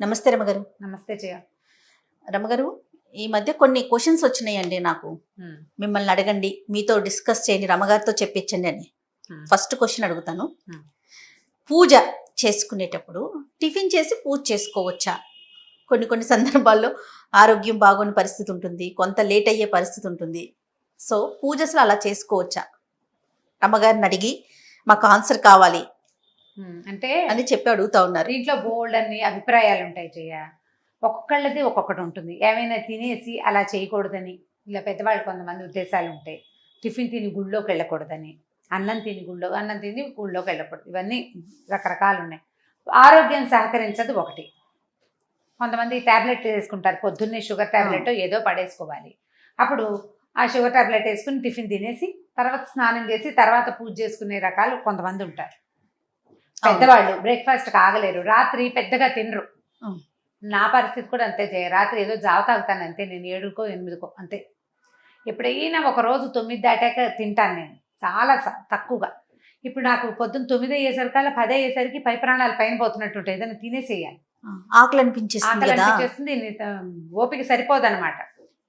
నమస్తే రమగారు. నమస్తే జయ. రమగారు, ఈ మధ్య కొన్ని క్వశ్చన్స్ వచ్చినాయండి నాకు. మిమ్మల్ని అడగండి, మీతో డిస్కస్ చేయండి, రమగారితో చెప్పించండి అని. ఫస్ట్ క్వశ్చన్ అడుగుతాను. పూజ చేసుకునేటప్పుడు టిఫిన్ చేసి పూజ చేసుకోవచ్చా? కొన్ని సందర్భాల్లో ఆరోగ్యం బాగోని పరిస్థితి ఉంటుంది, కొంత లేట్ అయ్యే పరిస్థితి ఉంటుంది. సో పూజ అసలు అలా చేసుకోవచ్చా? రమగారిని అడిగి మాకు ఆన్సర్ కావాలి అంటే అని చెప్పి అడుగుతా ఉన్నారు. దీంట్లో బోల్డ్ అన్ని అభిప్రాయాలు ఉంటాయి జయ. ఒక్కొక్కళ్ళది ఒక్కొక్కటి ఉంటుంది. ఏమైనా తినేసి అలా చేయకూడదని, ఇలా పెద్దవాళ్ళు కొంతమంది ఉద్దేశాలు ఉంటాయి. టిఫిన్ తిని గుళ్ళోకి వెళ్ళకూడదని, అన్నం తిని గుళ్ళోకి వెళ్ళకూడదు. ఇవన్నీ రకరకాలు ఉన్నాయి. ఆరోగ్యం సహకరించదు ఒకటి. కొంతమంది ట్యాబ్లెట్ వేసుకుంటారు, పొద్దున్నే షుగర్ ట్యాబ్లెట్ ఏదో పడేసుకోవాలి. అప్పుడు ఆ షుగర్ ట్యాబ్లెట్ వేసుకుని టిఫిన్ తినేసి తర్వాత స్నానం చేసి తర్వాత పూజ చేసుకునే రకాలు కొంతమంది ఉంటారు. పెద్దవాళ్ళు బ్రేక్ఫాస్ట్ ఆగలేరు, రాత్రి పెద్దగా తినరు. నా పరిస్థితి కూడా అంతే చేయ. రాత్రి ఏదో జావ తాగుతాను అంతే, నేను 7కో 8కో అంతే. ఎప్పుడైనా ఒక రోజు 9 దాటాక తింటాను నేను, చాలా తక్కువగా. ఇప్పుడు నాకు పొద్దున్న 9 అయ్యేసరికల్లా 10 అయ్యేసరికి పై ప్రాణాలు పైన పోతున్నట్టు ఉంటాయి. ఏదైనా తినేసేయాలి, ఆకలి అనిపించేస్తుంది, ఓపిక సరిపోదన్నమాట.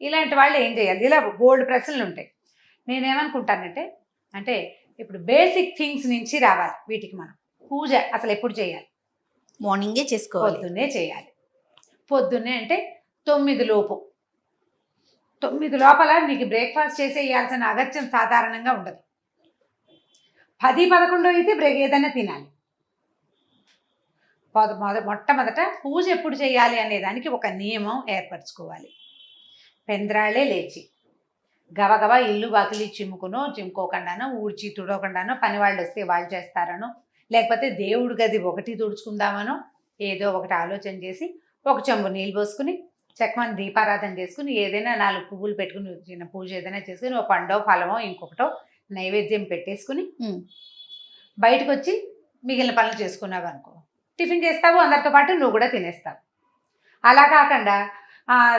ఇలాంటి వాళ్ళు ఏం చేయాలి? ఇలా బోల్డ్ ప్రశ్నలు ఉంటాయి. నేనేమనుకుంటానంటే ఇప్పుడు బేసిక్ థింగ్స్ నుంచి రావాలి వీటికి. మనం పూజ అసలు ఎప్పుడు చేయాలి? మార్నింగే చేసుకోవాలి, పొద్దున్నే చేయాలి. పొద్దున్నే అంటే 9 లోపు. 9 లోపల నీకు బ్రేక్ఫాస్ట్ చేసేయాల్సిన అగత్యం సాధారణంగా ఉండదు. 10-11 అయితే ఏదైనా తినాలి. మొట్టమొదట పూజ ఎప్పుడు చేయాలి అనే దానికి ఒక నియమం ఏర్పరచుకోవాలి. పెంద్రాళ్ళే లేచి గబగబా ఇల్లు వాకిలి చిమ్ముకోకుండానో ఊడ్చి తుడవకుండానో పని వాళ్ళు వస్తే వాళ్ళు చేస్తారనో, లేకపోతే దేవుడి గది ఒకటి తుడుచుకుందామనో ఏదో ఒకటి ఆలోచన చేసి ఒక చెంబు నీళ్ళు పోసుకుని చక్కమని దీపారాధన చేసుకుని ఏదైనా 4 పువ్వులు పెట్టుకుని చిన్న పూజ ఏదైనా చేసుకుని ఒక పండో ఫలమో ఇంకొకటో నైవేద్యం పెట్టేసుకుని బయటకు వచ్చి మిగిలిన పనులు చేసుకున్నావు అనుకో, టిఫిన్ చేస్తావు, అందరితో పాటు నువ్వు కూడా తినేస్తావు. అలా కాకుండా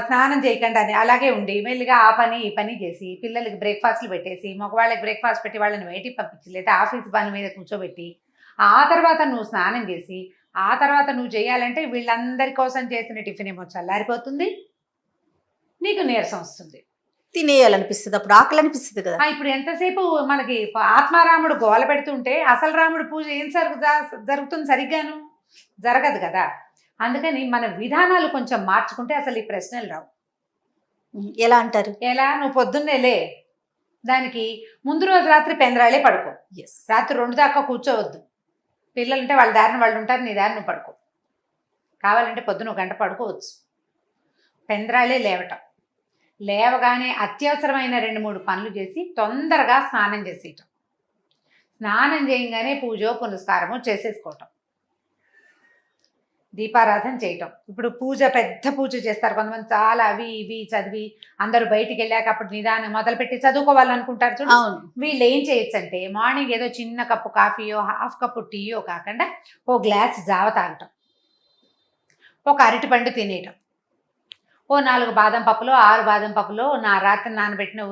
స్నానం చేయకుండా అలాగే ఉండి మెల్లిగా ఆ పని ఈ పని చేసి పిల్లలకి బ్రేక్ఫాస్ట్లు పెట్టేసి మగవాళ్ళకి బ్రేక్ఫాస్ట్ పెట్టి వాళ్ళని బయటికి పంపించి లేదా ఆఫీస్ పని మీద కూర్చోబెట్టి ఆ తర్వాత నువ్వు స్నానం చేసి ఆ తర్వాత నువ్వు చేయాలంటే వీళ్ళందరి కోసం చేసిన టిఫిన్ ఏమో చల్లారిపోతుంది, నీకు నీరసం వస్తుంది, తినేయాలనిపిస్తుంది, అప్పుడు ఆకలి అనిపిస్తుంది కదా. ఇప్పుడు ఎంతసేపు మనకి ఆత్మారాముడు గోల పెడుతుంటే అసలు రాముడు పూజ ఏం జరుగుతుంది? సరిగ్గాను జరగదు కదా. అందుకని మన విధానాలు కొంచెం మార్చుకుంటే అసలు ఈ ప్రశ్నలు రావు. ఎలా అంటారు? ఎలా? నువ్వు పొద్దున్నేలే, దానికి ముందు రోజు రాత్రి పెందరాళే పడుకో. రాత్రి 2 దాకా కూర్చోవద్దు. పిల్లలుంటే వాళ్ళ దారిని వాళ్ళు ఉంటారు, నీ దారిని నువ్వు పడుకో. కావాలంటే పొద్దున 1 గంట పడుకోవచ్చు. పెందరాళే లేవటం, లేవగానే అత్యవసరమైన 2-3 పనులు చేసి తొందరగా స్నానం చేసేయటం, స్నానం చేయగానే పూజో పునస్కారమో చేసేసుకోవటం, దీపారాధన చేయటం. ఇప్పుడు పూజ పెద్ద పూజ చేస్తారు కొంతమంది, చాలా అవి ఇవి చదివి అందరూ బయటికి వెళ్ళాక అప్పుడు నిదానం మొదలుపెట్టి చదువుకోవాలనుకుంటారు చూడు. వీళ్ళు ఏం చేయొచ్చు అంటే మార్నింగ్ ఏదో చిన్న కప్పు కాఫీయో హాఫ్ కప్పు టీయో కాకుండా ఓ గ్లాస్ జావ తాగటం, ఒక అరటిపండు తినేయటం, ఓ 4 బాదం పప్పులో 6 బాదం పప్పులో రాత్రి నానబెట్టిన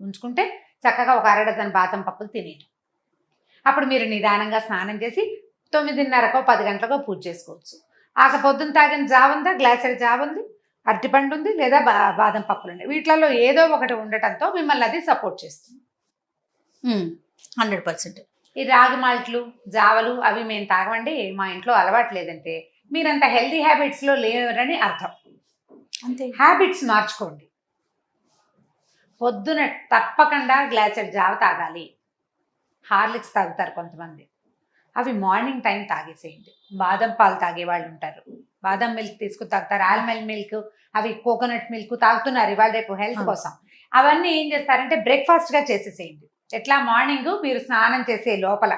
ఉంచుకుంటే చక్కగా ఒక 1/2 డజన్ బాదం పప్పులు తినేయటం. అప్పుడు మీరు నిదానంగా స్నానం చేసి 9:30కో 10 గంటలకో పూజ చేసుకోవచ్చు. పొద్దున్న తాగిన జావ ఉందా, గ్లాసెడ్ జావ ఉంది, అరటిపండు ఉంది, లేదా బాదం పప్పులు ఉన్నాయి. వీటిలలో ఏదో ఒకటి ఉండటంతో మిమ్మల్ని అది సపోర్ట్ చేస్తుంది. 100%. ఈ రాగి మాల్ట్లు జావలు అవి మేము తాగమండి, మా ఇంట్లో అలవాటు లేదంటే మీరంత హెల్తీ హ్యాబిట్స్లో లేరని అర్థం. అంతే, హ్యాబిట్స్ మార్చుకోండి. పొద్దున తప్పకుండా గ్లాసెడ్ జావ తాగాలి. హార్లిక్స్ తాగుతారు కొంతమంది, అవి మార్నింగ్ టైం తాగేసేయండి. బాదం పాలు తాగే వాళ్ళు ఉంటారు, బాదం మిల్క్ తీసుకుని తాగుతారు, ఆల్మండ్ మిల్క్, అవి కోకోనట్ మిల్క్ తాగుతున్నారు ఇవాళ రేపు హెల్త్ కోసం. అవన్నీ ఏం చేస్తారంటే బ్రేక్ఫాస్ట్గా చేసేసేయండి. ఎట్లా? మార్నింగ్ మీరు స్నానం చేసే లోపల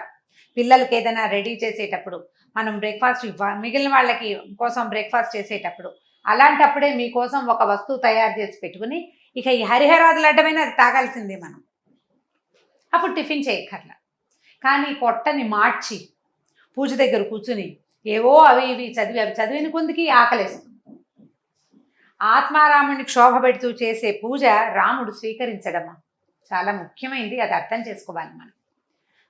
పిల్లలకి ఏదైనా రెడీ చేసేటప్పుడు మనం బ్రేక్ఫాస్ట్ మిగిలిన వాళ్ళకి కోసం బ్రేక్ఫాస్ట్ చేసేటప్పుడు అలాంటప్పుడే మీకోసం ఒక వస్తువు తయారు చేసి పెట్టుకుని ఇక ఈ హరిహరాదులు అడ్డమైన అది తాగాల్సిందే మనం. అప్పుడు టిఫిన్ చేయక్కర్లా. కానీ పొట్టని మార్చి పూజ దగ్గర కూర్చుని ఏవో అవి ఇవి చదివిన కొందికి ఆకలేస్తుంది. ఆత్మారాముడిని క్షోభ పెడుతూ చేసే పూజ రాముడు స్వీకరించడమా చాలా ముఖ్యమైనది. అది అర్థం చేసుకోవాలి.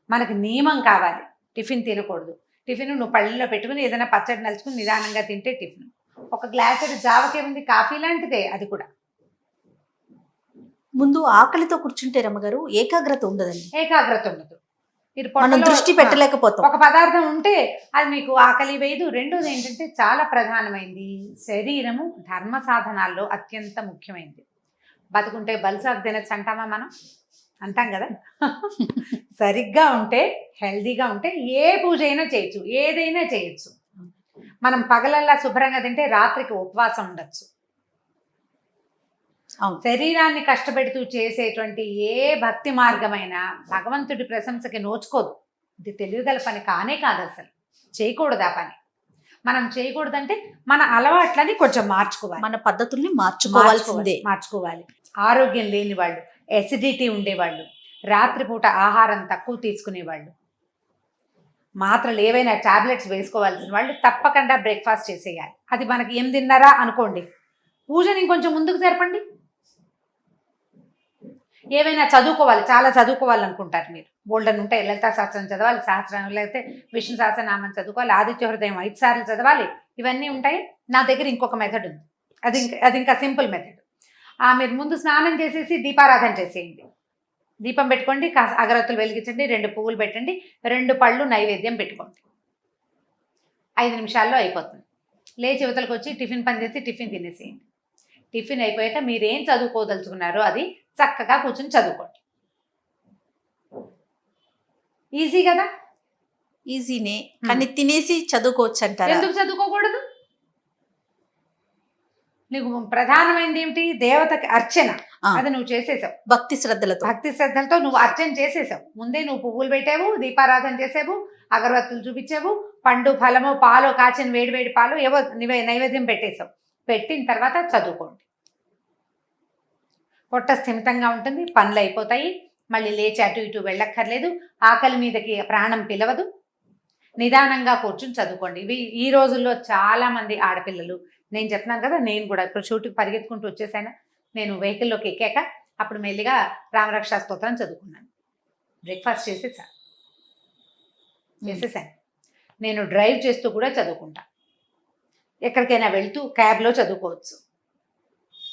మనకు నియమం కావాలి. టిఫిన్ తినకూడదు. టిఫిన్ నువ్వు పళ్ళలో పెట్టుకుని ఏదైనా పచ్చడి నలుచుకుని నిదానంగా తింటే టిఫిన్. ఒక గ్లాసెడు జావకేముంది, కాఫీ లాంటిదే అది కూడా. ముందు ఆకలితో కూర్చుంటే రమ్మగారు ఏకాగ్రత ఉండదండి, ఏకాగ్రత ఉండదు. మీరు మనం పొట్టలో దృష్టి పెట్టలేకపోతాం. ఒక పదార్థం ఉంటే అది మీకు ఆకలి వేయదు. రెండోది ఏంటంటే చాలా ప్రధానమైంది, శరీరము ధర్మ సాధనాల్లో అత్యంత ముఖ్యమైనది. బతుకుంటే బలుసాకు తినచ్చు అంటామా మనం? అంటాం కదా. సరిగ్గా ఉంటే, హెల్దీగా ఉంటే ఏ పూజ అయినా చేయొచ్చు, ఏదైనా చేయొచ్చు. మనం పగలల్లా శుభ్రంగా తింటే రాత్రికి ఉపవాసం ఉండొచ్చు. శరీరాన్ని కష్టపెడుతూ చేసేటువంటి ఏ భక్తి మార్గమైనా భగవంతుడి ప్రశంసకి నోచుకోదు. ఇది తెలివిగల పని కానే కాదు, అసలు చేయకూడదు ఆ పని. మనం చేయకూడదంటే మన అలవాట్లని కొంచెం మార్చుకోవాలి, మన పద్ధతుల్ని మార్చుకోవాలి. ఆరోగ్యం లేని వాళ్ళు, ఎసిడిటీ ఉండేవాళ్ళు, రాత్రిపూట ఆహారం తక్కువ తీసుకునేవాళ్ళు, మాత్రలు ఏవైనా టాబ్లెట్స్ వేసుకోవాల్సిన వాళ్ళు తప్పకుండా బ్రేక్ఫాస్ట్ చేసేయాలి. అది మనకి 8:30 అనుకోండి, పూజని ఇంకొంచెం ముందుకు జరపండి. ఏవైనా చదువుకోవాలి, చాలా చదువుకోవాలనుకుంటారు మీరు, బోల్డన్ ఉంటాయి. లలితా శాస్త్రం చదవాలి, శాస్త్రం లేకపోతే విష్ణు సహస్రనామం చదువుకోవాలి, ఆదిత్య హృదయం 5 సార్లు చదవాలి, ఇవన్నీ ఉంటాయి. నా దగ్గర ఇంకొక మెథడ్ ఉంది, అది ఇంకా సింపుల్ మెథడ్. మీరు ముందు స్నానం చేసేసి దీపారాధన చేసేయండి. దీపం పెట్టుకోండి, అగరత్తులు వెలిగించండి, 2 పువ్వులు పెట్టండి, 2 పళ్ళు నైవేద్యం పెట్టుకోండి. 5 నిమిషాల్లో అయిపోతుంది. లేచి యువతలకు వచ్చి టిఫిన్ పని చేసి టిఫిన్ తినేసేయండి. టిఫిన్ అయిపోయాక మీరేం చదువుకోదలుచుకున్నారో అది చక్కగా కూర్చొని చదువుకోండి. ఈజీ కదా? ఈజీనే, కానీ తినేసి చదువుకోవచ్చు అంటారు. ఎందుకు చదువుకోకూడదు? నీకు ప్రధానమైనది ఏమిటి? దేవతకి అర్చన. అది నువ్వు చేసేసావు భక్తి శ్రద్ధలతో నువ్వు అర్చన చేసేసావు. ముందే నువ్వు పువ్వులు పెట్టావు, దీపారాధన చేసావు, అగరవత్తులు చూపించావు, పండు ఫలము పాలు కాచిన వేడి పాలు ఏవో నైవేద్యం పెట్టేసావు. పెట్టిన తర్వాత చదువుకోండి. పొట్ట స్థిమితంగా ఉంటుంది, పనులు అయిపోతాయి, మళ్ళీ లేచి అటు ఇటు వెళ్ళక్కర్లేదు, ఆకలి మీదకి ప్రాణం పిలవదు, నిదానంగా కూర్చుని చదువుకోండి. ఇవి ఈ రోజుల్లో చాలామంది ఆడపిల్లలు, నేను చెప్తున్నాను కదా, నేను కూడా ఇప్పుడు షూట్కి పరిగెత్తుకుంటూ వచ్చేసాను. నేను వెహికల్లోకి ఎక్కాక అప్పుడు మెల్లిగా రామరక్షా స్తోత్రం చదువుకున్నాను. బ్రేక్ఫాస్ట్ చేసేసాను. నేను డ్రైవ్ చేస్తూ కూడా చదువుకుంటా. ఎక్కడికైనా వెళ్తూ క్యాబ్లో చదువుకోవచ్చు,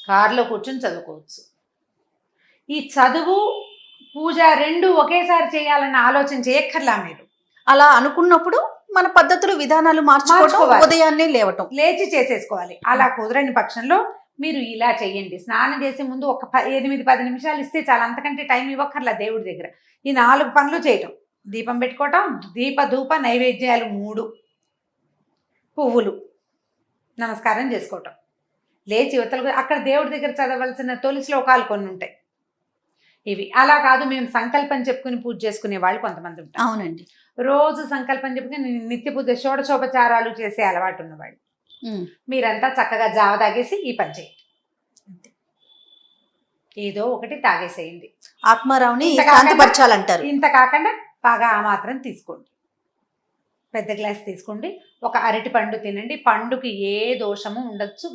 కార్లో కూర్చొని చదువుకోవచ్చు. ఈ చదువు పూజ 2 ఒకేసారి చేయాలన్న ఆలోచన చేయక్కర్లా. మీరు అలా అనుకున్నప్పుడు మన పద్ధతులు విధానాలు మార్చుకోవాలి. ఉదయాన్నే లేచి చేసేసుకోవాలి. అలా కుదరని పక్షంలో మీరు ఇలా చెయ్యండి. స్నానం చేసే ముందు ఒక 8-10 నిమిషాలు ఇస్తే చాలా, అంతకంటే టైం ఇవ్వక్కర్లా దేవుడి దగ్గర. ఈ 4 పనులు చేయటం: దీపం పెట్టుకోవటం, దీప ధూప నైవేద్యాలు 3, పువ్వులు, నమస్కారం చేసుకోవటం, లేచి యువతలకు అక్కడ దేవుడి దగ్గర చదవలసిన తొలి శ్లోకాలు కొన్ని ఉంటాయి. ఇవి అలా కాదు, మేము సంకల్పం చెప్పుకుని పూజ చేసుకునే వాళ్ళు కొంతమంది ఉంటారు. అవునండి. రోజు సంకల్పం చెప్పుకుని నిత్య పూజ షోడశోపచారాలు చేసే అలవాటు ఉన్నవాళ్ళు మీరంతా చక్కగా జావ తాగేసి ఈ పని చేయండి. ఏదో ఒకటి తాగేసేయండి, ఆత్మారావుని శాంతిపరచాలంటారు. ఇంత కాకుండా బాగా ఆ మాత్రం తీసుకోండి, పెద్ద గ్లాస్ తీసుకోండి. ఒక అరటి పండు తినండి. పండుకి ఏ దోషము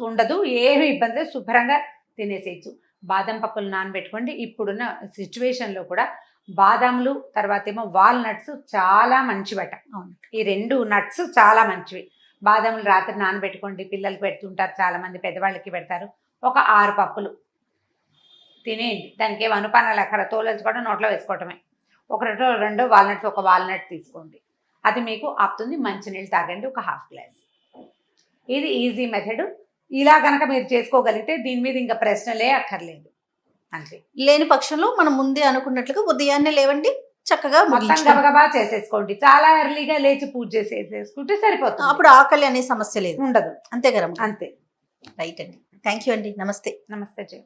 ఉండదు, ఏమి ఇబ్బంది, శుభ్రంగా తినేసేయచ్చు. బాదం పప్పులు నానబెట్టుకోండి. ఇప్పుడున్న సిచ్యువేషన్లో కూడా బాదాములు, తర్వాత ఏమో వాల్నట్స్ చాలా మంచివట. ఈ 2 నట్స్ చాలా మంచివి. బాదాములు రాత్రి నానబెట్టుకోండి, పిల్లలకి పెడుతుంటారు చాలామంది, పెద్దవాళ్ళకి పెడతారు. ఒక 6 పప్పులు తినేయండి. దానికి ఏం అనుపానాలు అక్కడ తోలేసుకోవడం, నోట్లో వేసుకోవటమే. 1-2 వాల్నట్స్, ఒక వాల్నట్ తీసుకోండి, అది మీకు ఆపుతుంది. మంచినీళ్ళు తాగండి, ఒక ½ గ్లాస్. ఇది ఈజీ మెథడ్. ఇలా కనుక మీరు చేసుకోగలిగితే దీని మీద ఇంకా ప్రశ్నలే అక్కర్లేదు. అంతే. లేని పక్షంలో మనం ముందే అనుకున్నట్లుగా ఉదయాన్నే లేవండి, చక్కగా మొత్తం గబగబా చేసేసుకోండి. చాలా ఎర్లీగా లేచి పూజ చేసేసుకుంటే సరిపోతుంది. అప్పుడు ఆకలి అనే సమస్య లేదు, ఉండదు. అంతే కదా? అంతే. రైట్ అండి. థ్యాంక్ యూ అండి. నమస్తే. నమస్తే.